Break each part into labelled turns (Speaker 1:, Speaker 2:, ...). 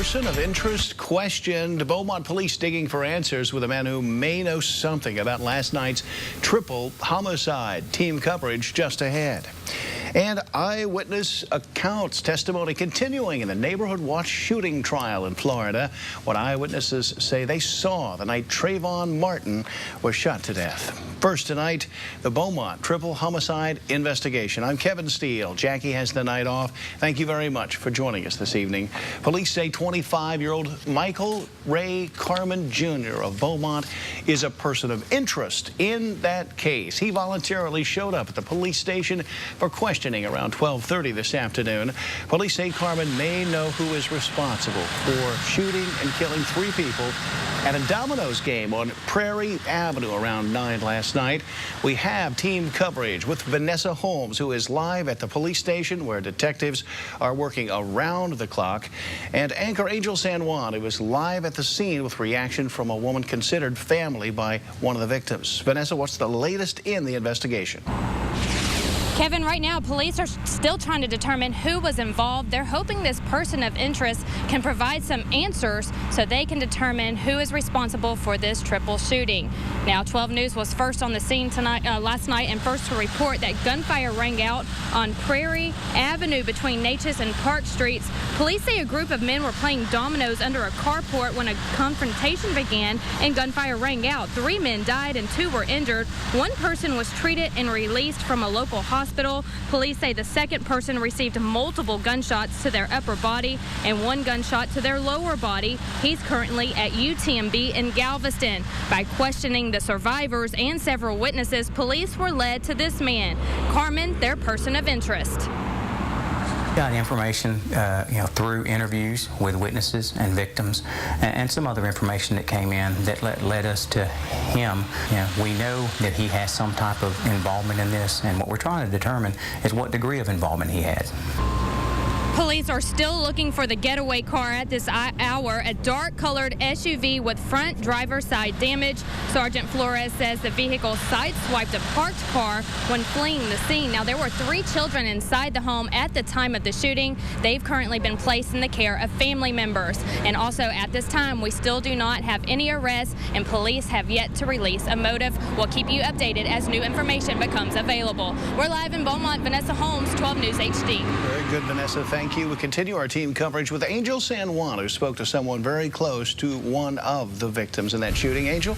Speaker 1: person of interest questioned. Beaumont police digging for answers with a man who may know something about last night's triple homicide. Team coverage just ahead. And eyewitness accounts, testimony continuing in the Neighborhood Watch shooting trial in Florida. What eyewitnesses say they saw the night Trayvon Martin was shot to death. First tonight, the Beaumont triple homicide investigation. I'm Kevin Steele. Jackie has the night off. Thank you very much for joining us this evening. Police say 25-year-old Michael Ray Carmen Jr. of Beaumont is a person of interest in that case. He voluntarily showed up at the police station for questioning around 12:30 this afternoon. Police say Carmen may know who is responsible for shooting and killing 3 people at a Domino's game on Prairie Avenue around 9 last night. We have team coverage with Vanessa Holmes, who is live at the police station where detectives are working around the clock, and anchor Angel San Juan, who is live at the scene with reaction from a woman considered family by one of the victims. Vanessa, what's the latest in the investigation?
Speaker 2: Kevin, right now, police are still trying to determine who was involved. They're hoping this person of interest can provide some answers so they can determine who is responsible for this triple shooting. Now, 12 News was first on the scene last night and first to report that gunfire rang out on Prairie Avenue between Natchez and Park Streets. Police say a group of men were playing dominoes under a carport when a confrontation began and gunfire rang out. 3 men died and 2 were injured. 1 person was treated and released from a local hospital. Police say the second person received multiple gunshots to their upper body and 1 gunshot to their lower body. He's currently at UTMB in Galveston. By questioning the survivors and several witnesses, police were led to this man, Carmen, their person of interest.
Speaker 3: Got information, through interviews with witnesses and victims, and some other information that came in that led us to him. We know that he has some type of involvement in this, and what we're trying to determine is what degree of involvement he had.
Speaker 2: Police are still looking for the getaway car at this hour, a dark-colored SUV with front driver's side damage. Sergeant Flores says the vehicle sideswiped a parked car when fleeing the scene. Now, there were 3 children inside the home at the time of the shooting. They've currently been placed in the care of family members. And also, at this time, we still do not have any arrests, and police have yet to release a motive. We'll keep you updated as new information becomes available. We're live in Beaumont. Vanessa Holmes, 12 News HD.
Speaker 1: Very good, Vanessa. Thank you. We continue our team coverage with Angel San Juan, who spoke to someone very close to one of the victims in that shooting. Angel?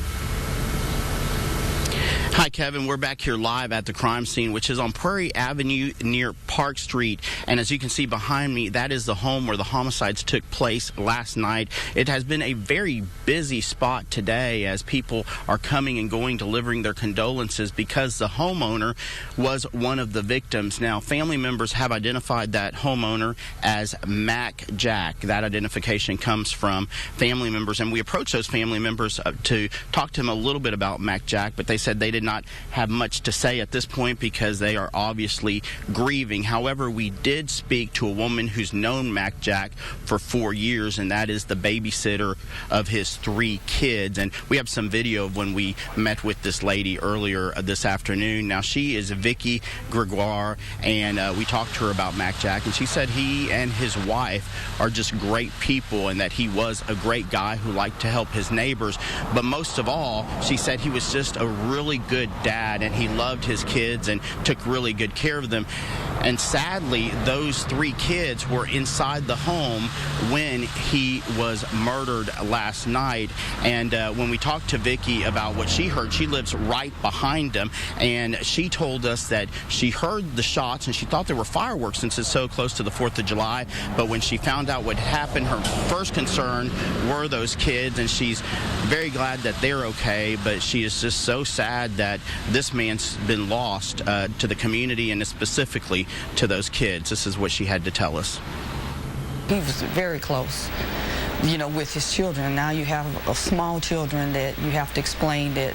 Speaker 4: Hi, Kevin. We're back here live at the crime scene, which is on Prairie Avenue near Park Street. And as you can see behind me, that is the home where the homicides took place last night. It has been a very busy spot today as people are coming and going, delivering their condolences because the homeowner was one of the victims. Now, family members have identified that homeowner as Mac Jack. That identification comes from family members, and we approached those family members to talk to them a little bit about Mac Jack, but they said they did not have much to say at this point because they are obviously grieving. However, we did speak to a woman who's known Mac Jack for 4 years, and that is the babysitter of his 3 kids. And we have some video of when we met with this lady earlier this afternoon. Now, she is Vicky Gregoire, and we talked to her about Mac Jack, and she said he and his wife are just great people and that he was a great guy who liked to help his neighbors. But most of all, she said he was just a really good dad, and he loved his kids and took really good care of them. And sadly, those 3 kids were inside the home when he was murdered last night. And when we talked to Vicky about what she heard, she lives right behind him, and she told us that she heard the shots and she thought they were fireworks since it's so close to the 4th of July. But when she found out what happened, her first concern were those kids, and she's very glad that they're okay, but she is just so sad that this man's been lost to the community and specifically to those kids. This is what she had to tell us.
Speaker 5: He was very close, with his children. Now you have small children that you have to explain that,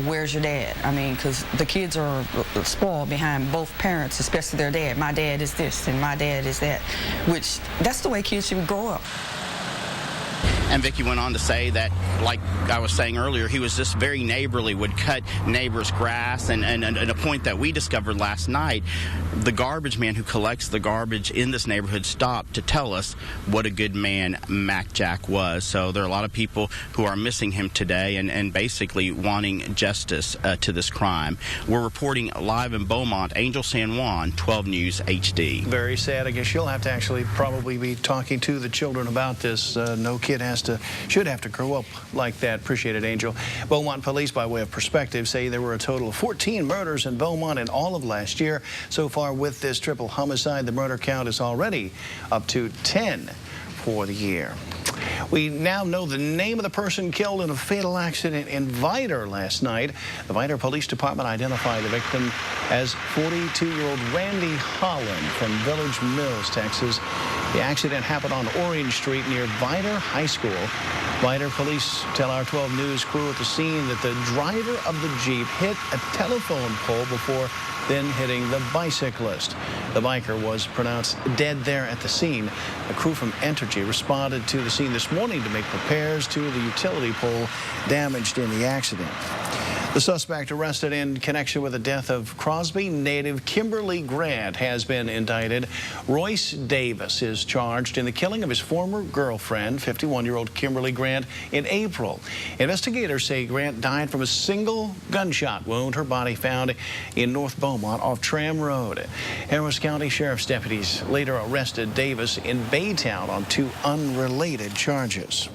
Speaker 5: where's your dad? I mean, because the kids are spoiled behind both parents, especially their dad. My dad is this and my dad is that, which that's the way kids should grow up.
Speaker 4: And Vicki went on to say that, like I was saying earlier, he was just very neighborly, would cut neighbors' grass, and a point that we discovered last night, the garbage man who collects the garbage in this neighborhood stopped to tell us what a good man Mac Jack was. So there are a lot of people who are missing him today and basically wanting justice to this crime. We're reporting live in Beaumont, Angel San Juan, 12 News HD.
Speaker 1: Very sad. I guess you'll have to actually probably be talking to the children about this. No kid should have to grow up like that. Appreciate it, Angel. Beaumont police, by way of perspective, say there were a total of 14 murders in Beaumont in all of last year. So far with this triple homicide, the murder count is already up to 10 for the year. We now know the name of the person killed in a fatal accident in Vidor last night. The Vidor Police Department identified the victim as 42-year-old Randy Holland from Village Mills, Texas. The accident happened on Orange Street near Vidor High School. Vidor police tell our 12 News crew at the scene that the driver of the Jeep hit a telephone pole before then hitting the bicyclist. The biker was pronounced dead there at the scene. A crew from Entergy responded to the scene this morning to make repairs to the utility pole damaged in the accident. The suspect arrested in connection with the death of Crosby native Kimberly Grant has been indicted. Royce Davis is charged in the killing of his former girlfriend, 51-year-old Kimberly Grant, in April. Investigators say Grant died from a single gunshot wound. Her body found in North Beaumont off Tram Road. Harris County Sheriff's deputies later arrested Davis in Baytown on 2 unrelated charges.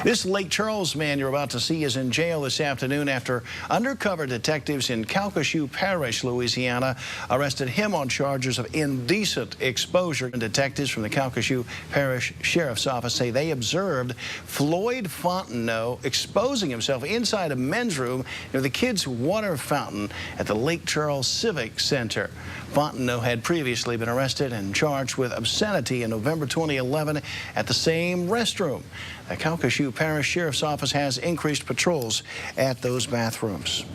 Speaker 1: This Lake Charles man you're about to see is in jail this afternoon after undercover detectives in Calcasieu Parish, Louisiana, arrested him on charges of indecent exposure. And detectives from the Calcasieu Parish Sheriff's Office say they observed Floyd Fontenot exposing himself inside a men's room near the kids' water fountain at the Lake Charles Civic Center. Fontenot had previously been arrested and charged with obscenity in November 2011 at the same restroom. The Calcasieu Parish Sheriff's Office has increased patrols at those bathrooms.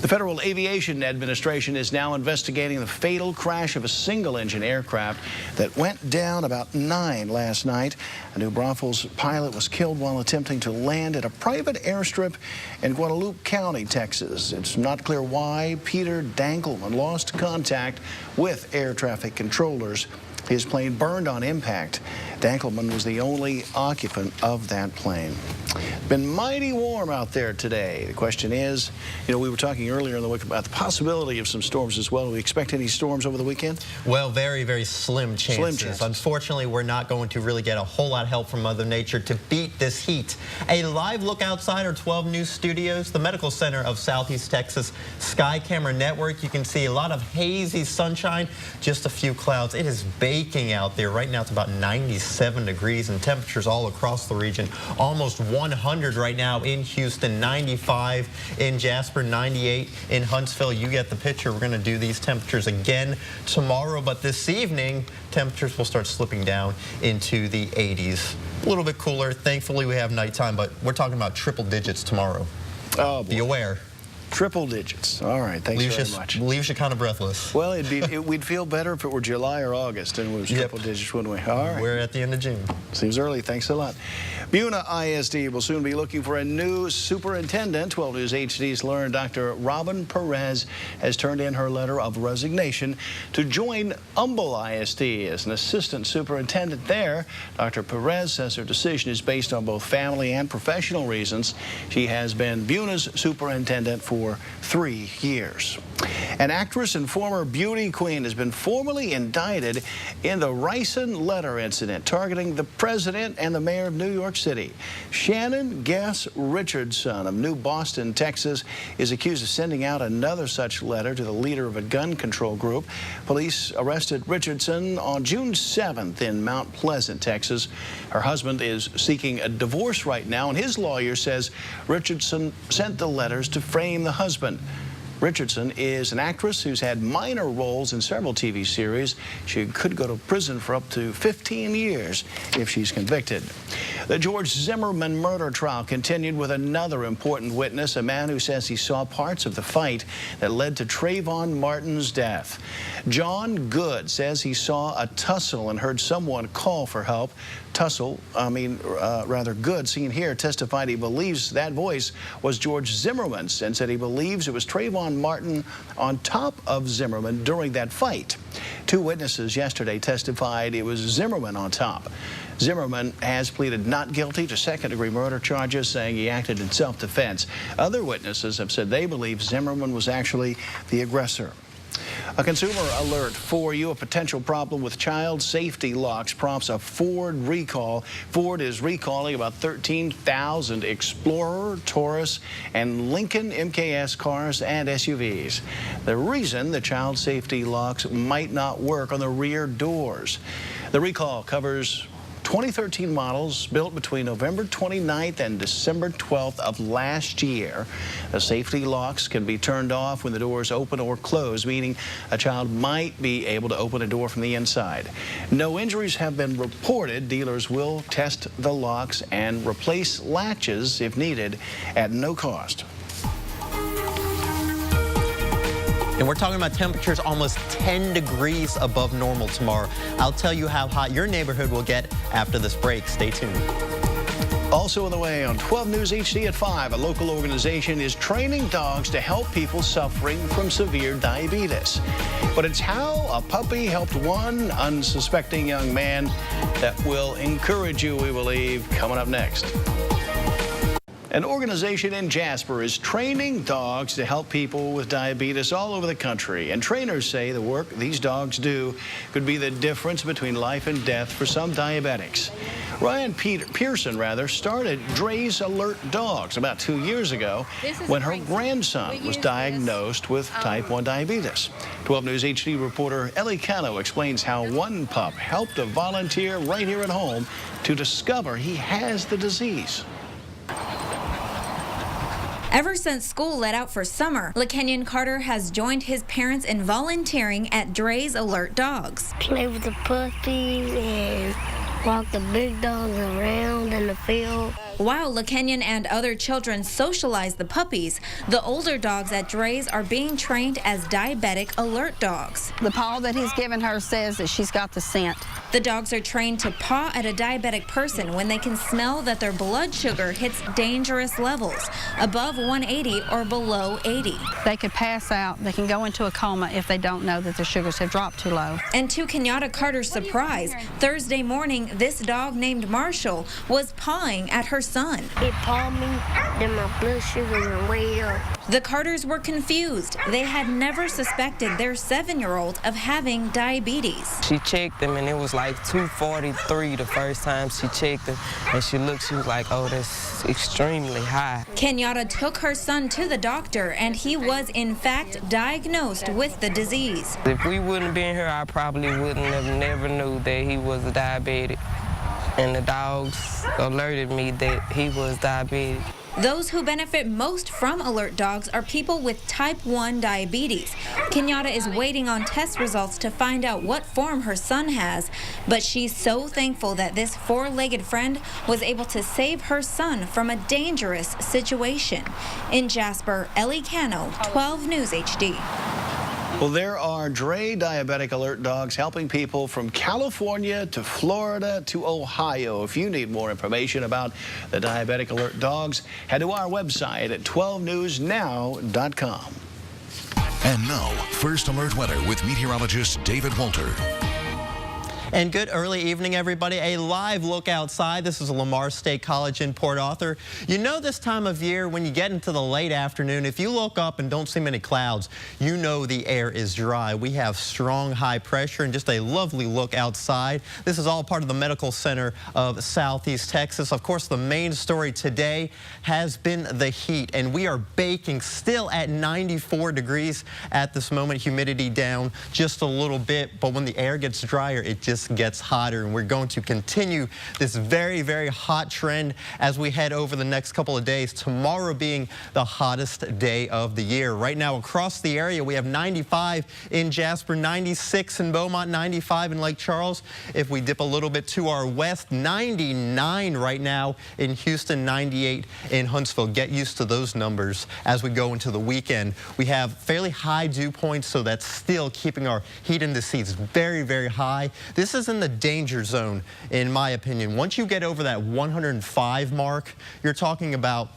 Speaker 1: The Federal Aviation Administration is now investigating the fatal crash of a single-engine aircraft that went down about 9 last night. A New Braunfels pilot was killed while attempting to land at a private airstrip in Guadalupe County, Texas. It's not clear why Peter Dankelman lost contact with air traffic controllers. His plane burned on impact. Dankelman was the only occupant of that plane. Been mighty warm out there today. The question is, we were talking earlier in the week about the possibility of some storms as well. Do we expect any storms over the weekend?
Speaker 6: Well, very, very slim chances. Unfortunately, we're not going to really get a whole lot of help from Mother Nature to beat this heat. A live look outside our 12 News studios, the Medical Center of Southeast Texas Sky Camera Network. You can see a lot of hazy sunshine, just a few clouds. It is baking out there. Right now, it's about 97 degrees and temperatures all across the region. Almost 100 right now in Houston, 95 in Jasper, 98 in Huntsville. You get the picture. We're going to do these temperatures again tomorrow, but this evening, temperatures will start slipping down into the 80s. A little bit cooler. Thankfully, we have nighttime, but we're talking about triple digits tomorrow.
Speaker 1: Oh, boy.
Speaker 6: Be aware.
Speaker 1: Triple digits. All right, thanks very much.
Speaker 6: Leaves you kind of breathless.
Speaker 1: Well, we'd feel better if it were July or August and it was triple digits, wouldn't we? All right.
Speaker 6: We're at the end of June.
Speaker 1: Seems early. Thanks a lot. Buna ISD will soon be looking for a new superintendent. 12 News HD's learned Dr. Robin Perez has turned in her letter of resignation to join Humble ISD as an assistant superintendent there. Dr. Perez says her decision is based on both family and professional reasons. She has been Buna's superintendent for 3 years. An actress and former beauty queen has been formally indicted in the ricin letter incident targeting the president and the mayor of New York City. Shannon Guess Richardson of New Boston, Texas, is accused of sending out another such letter to the leader of a gun control group. Police arrested Richardson on June 7th in Mount Pleasant, Texas. Her husband is seeking a divorce right now, and his lawyer says Richardson sent the letters to frame the husband. Richardson is an actress who's had minor roles in several TV series. She could go to prison for up to 15 years if she's convicted. The George Zimmerman murder trial continued with another important witness, a man who says he saw parts of the fight that led to Trayvon Martin's death. John Good says he saw a tussle and heard someone call for help. rather Good, seen here, testified he believes that voice was George Zimmerman's and said he believes it was Trayvon Martin on top of Zimmerman during that fight. Two witnesses yesterday testified it was Zimmerman on top. Zimmerman has pleaded not guilty to second-degree murder charges, saying he acted in self-defense. Other witnesses have said they believe Zimmerman was actually the aggressor. A consumer alert for you. A potential problem with child safety locks prompts a Ford recall. Ford is recalling about 13,000 Explorer, Taurus, and Lincoln MKS cars and SUVs. The reason the child safety locks might not work on the rear doors. The recall covers 2013 models built between November 29th and December 12th of last year. The safety locks can be turned off when the doors open or close, meaning a child might be able to open a door from the inside. No injuries have been reported. Dealers will test the locks and replace latches if needed at no cost.
Speaker 6: And we're talking about temperatures almost 10 degrees above normal tomorrow. I'll tell you how hot your neighborhood will get after this break. Stay tuned.
Speaker 1: Also on the way on 12 News HD at 5, a local organization is training dogs to help people suffering from severe diabetes. But it's how a puppy helped one unsuspecting young man that will encourage you, we believe, coming up next. An organization in Jasper is training dogs to help people with diabetes all over the country. And trainers say the work these dogs do could be the difference between life and death for some diabetics. Ryan Pearson started Dre's Alert Dogs about 2 years ago when her grandson was diagnosed with type 1 diabetes. 12 News HD reporter Ellie Cano explains how one pup helped a volunteer right here at home to discover he has the disease.
Speaker 7: Ever since school let out for summer, LaKenyon Carter has joined his parents in volunteering at Dre's Alert Dogs.
Speaker 8: Play with the puppies and walk the big dogs around in the field.
Speaker 7: While LaKenyon and other children socialize the puppies, the older dogs at Dre's are being trained as diabetic alert dogs.
Speaker 9: The paw that he's given her says that she's got the scent.
Speaker 7: The dogs are trained to paw at a diabetic person when they can smell that their blood sugar hits dangerous levels, above 180 or below 80.
Speaker 9: They could pass out. They can go into a coma if they don't know that their sugars have dropped too low.
Speaker 7: And to Kenyatta Carter's surprise, Thursday morning, this dog named Marshall was pawing at her son.
Speaker 8: It pawed me, then my blood sugar went way up.
Speaker 7: The Carters were confused. They had never suspected their 7-year-old of having diabetes.
Speaker 10: She checked him and it was like 243 the first time she checked him. And she was like, oh, that's extremely high.
Speaker 7: Kenyatta took her son to the doctor and he was in fact diagnosed with the disease.
Speaker 10: If we wouldn't have been here, I probably wouldn't have never knew that he was a diabetic. And the dogs alerted me that he was diabetic.
Speaker 7: Those who benefit most from alert dogs are people with type 1 diabetes. Kenyatta is waiting on test results to find out what form her son has, but she's so thankful that this four-legged friend was able to save her son from a dangerous situation. In Jasper, Ellie Cano, 12 News HD.
Speaker 1: Well, there are Dre Diabetic Alert Dogs helping people from California to Florida to Ohio. If you need more information about the Diabetic Alert Dogs, head to our website at 12newsnow.com.
Speaker 11: And now, First Alert Weather with meteorologist David Walter.
Speaker 6: And good early evening, everybody. A live look outside. This is Lamar State College in Port Arthur. You know this time of year when you get into the late afternoon, if you look up and don't see many clouds, you know the air is dry. We have strong high pressure and just a lovely look outside. This is all part of the Medical Center of Southeast Texas. Of course, the main story today has been the heat, and we are baking still at 94 degrees at this moment. Humidity down just a little bit, but when the air gets drier, it just gets hotter, and we're going to continue this very, very hot trend as we head over the next couple of days, tomorrow being the hottest day of the year. Right now across the area, we have 95 in Jasper, 96 in Beaumont, 95 in Lake Charles. If we dip a little bit to our west, 99 right now in Houston, 98 in Huntsville. Get used to those numbers as we go into the weekend. We have fairly high dew points, so that's still keeping our heat in the seats very, very high. This This is in the danger zone, in my opinion. Once you get over that 105 mark, you're talking about,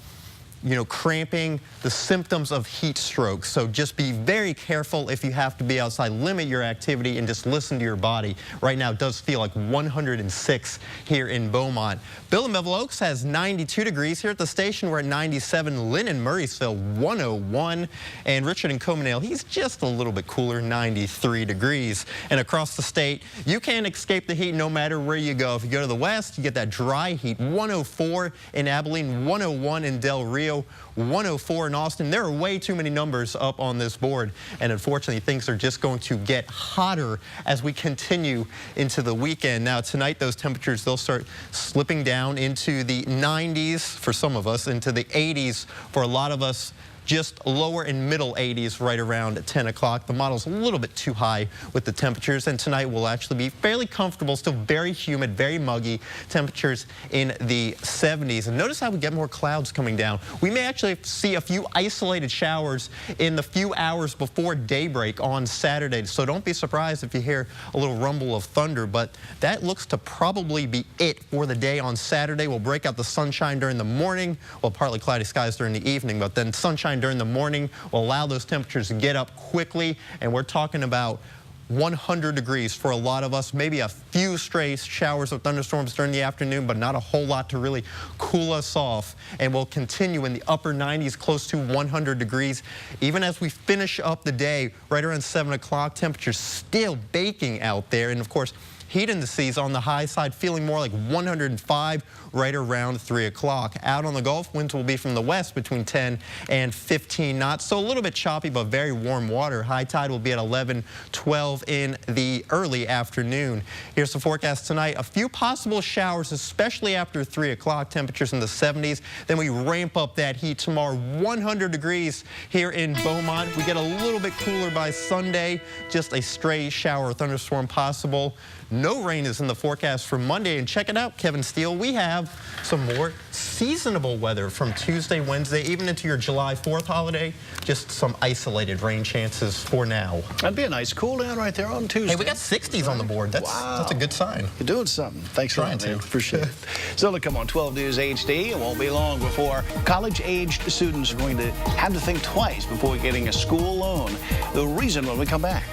Speaker 6: cramping, the symptoms of heat stroke. So just be very careful if you have to be outside. Limit your activity and just listen to your body. Right now it does feel like 106 here in Beaumont. Bill in Bevel Oaks has 92 degrees. Here at the station we're at 97. Lynn in Murraysville 101. And Richard in Comanale, he's just a little bit cooler, 93 degrees. And across the state, you can't escape the heat no matter where you go. If you go to the west, you get that dry heat. 104 in Abilene, 101 in Del Rio, 104 in Austin. There are way too many numbers up on this board, and unfortunately things are just going to get hotter as we continue into the weekend. Now tonight those temperatures, they'll start slipping down into the 90s for some of us, into the 80s for a lot of us. Just lower and middle 80s right around 10 o'clock. The model's a little bit too high with the temperatures, and tonight will actually be fairly comfortable, still very humid, very muggy. Temperatures in the 70s. And notice how we get more clouds coming down. We may actually see a few isolated showers in the few hours before daybreak on Saturday. So don't be surprised if you hear a little rumble of thunder, but that looks to probably be it for the day on Saturday. We'll break out the sunshine during the morning, well, partly cloudy skies during the evening, but then sunshine during the morning will allow those temperatures to get up quickly, and we're talking about 100 degrees for a lot of us. Maybe a few stray showers of thunderstorms during the afternoon, but not a whole lot to really cool us off. And we'll continue in the upper 90s, close to 100 degrees. Even as we finish up the day, right around 7 o'clock, temperatures still baking out there. And of course, heat indices on the high side feeling more like 105 right around 3 o'clock. Out on the Gulf, winds will be from the west between 10 and 15 knots. So a little bit choppy, but very warm water. High tide will be at 11, 12 in the early afternoon. Here's the forecast tonight. A few possible showers, especially after 3 o'clock. Temperatures in the 70s. Then we ramp up that heat tomorrow. 100 degrees here in Beaumont. We get a little bit cooler by Sunday. Just a stray shower or thunderstorm possible. No rain is in the forecast for Monday. And check it out, Kevin Steele. We have some more seasonable weather from Tuesday, Wednesday, even into your July 4th holiday. Just some isolated rain chances for now.
Speaker 1: That'd be a nice cool down right there on Tuesday.
Speaker 6: Hey, we got 60s on the board. That's a good sign.
Speaker 1: You're doing something. Thanks for
Speaker 6: trying to.
Speaker 1: Appreciate it. Still to come on 12 News HD. It won't be long before college-aged students are going to have to think twice before getting a school loan. The reason when we come back.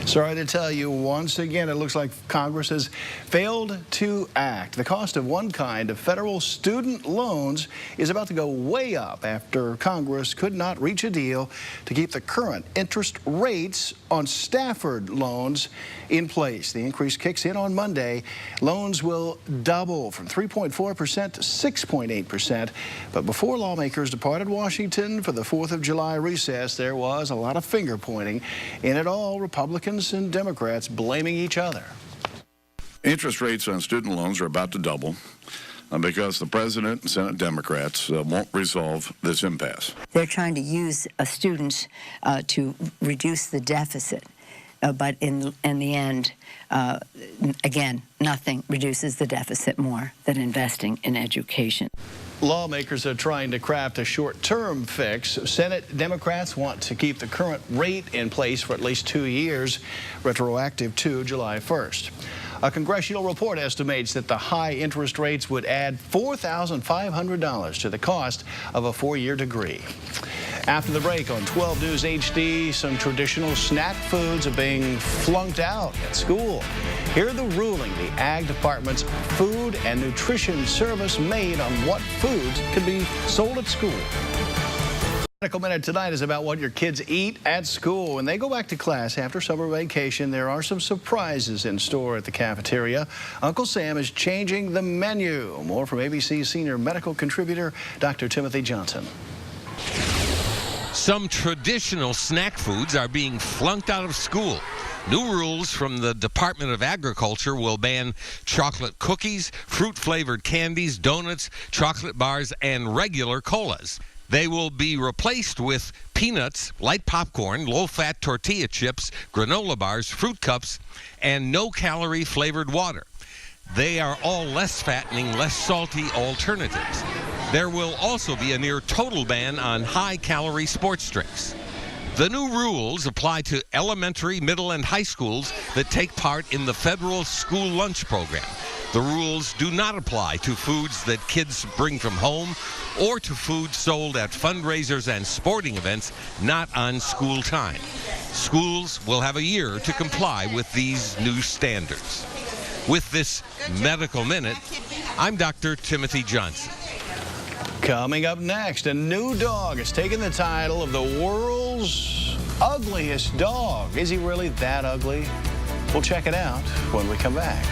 Speaker 1: Sorry to tell you, once again, it looks like Congress has failed to act. The cost of one kind of federal student loans is about to go way up after Congress could not reach a deal to keep the current interest rates on Stafford loans in place. The increase kicks in on Monday. Loans will double from 3.4% to 6.8%. But before lawmakers departed Washington for the 4th of July recess, there was a lot of finger pointing. In it all, Republicans and Democrats blaming each other.
Speaker 12: Interest rates on student loans are about to double because the President and Senate Democrats won't resolve this impasse.
Speaker 13: They're trying to use students to reduce the deficit. But in the end, again, nothing reduces the deficit more than investing in education.
Speaker 1: Lawmakers are trying to craft a short-term fix. Senate Democrats want to keep the current rate in place for at least 2 years, retroactive to July 1st. A congressional report estimates that the high interest rates would add $4,500 to the cost of a 4-year degree. After the break on 12 News HD, some traditional snack foods are being flunked out at school. Hear the ruling the Ag Department's Food and Nutrition Service made on what foods can be sold at school. Medical Minute tonight is about what your kids eat at school. When they go back to class after summer vacation, there are some surprises in store at the cafeteria. Uncle Sam is changing the menu. More from ABC's senior medical contributor, Dr. Timothy Johnson.
Speaker 14: Some traditional snack foods are being flunked out of school. New rules from the Department of Agriculture will ban chocolate cookies, fruit-flavored candies, donuts, chocolate bars, and regular colas. They will be replaced with peanuts, light popcorn, low-fat tortilla chips, granola bars, fruit cups, and no-calorie flavored water. They are all less fattening, less salty alternatives. There will also be a near total ban on high-calorie sports drinks. The new rules apply to elementary, middle, and high schools that take part in the federal school lunch program. The rules do not apply to foods that kids bring from home or to food sold at fundraisers and sporting events not on school time. Schools will have a year to comply with these new standards. With this Medical Minute, I'm Dr. Timothy Johnson.
Speaker 1: Coming up next, a new dog has taken the title of the world's ugliest dog. Is he really that ugly? We'll check it out when we come back.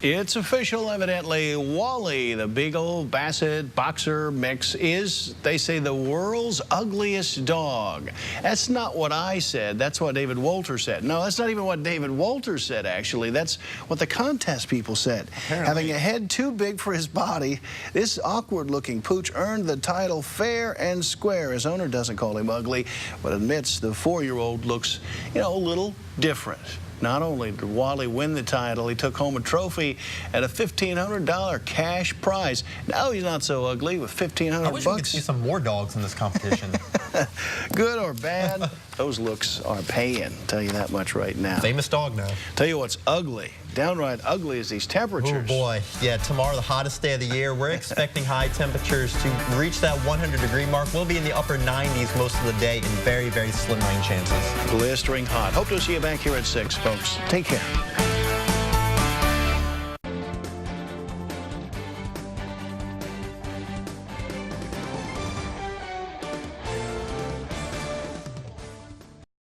Speaker 1: It's official, evidently. Wally, the Beagle Basset Boxer mix, is, they say, the world's ugliest dog. That's not what I said. That's what David Wolter said. No, that's not even what David Wolter said, actually. That's what the contest people said. Apparently. Having a head too big for his body, this awkward-looking pooch earned the title fair and square. His owner doesn't call him ugly, but admits the 4-year-old looks, a little different. Not only did Wally win the title, he took home a trophy and a $1,500 cash prize. Now he's not so ugly with $1,500
Speaker 6: I wish we could see some more dogs in this competition.
Speaker 1: Good or bad, those looks are paying. Tell you that much right now.
Speaker 6: Famous dog now.
Speaker 1: Tell you what's ugly, downright ugly, is these temperatures.
Speaker 6: Oh boy, yeah, tomorrow the hottest day of the year. We're expecting high temperatures to reach that 100-degree mark. We'll be in the upper 90s most of the day and very, very slim rain chances.
Speaker 1: Blistering hot. Hope to see you back here at 6, folks. Take care.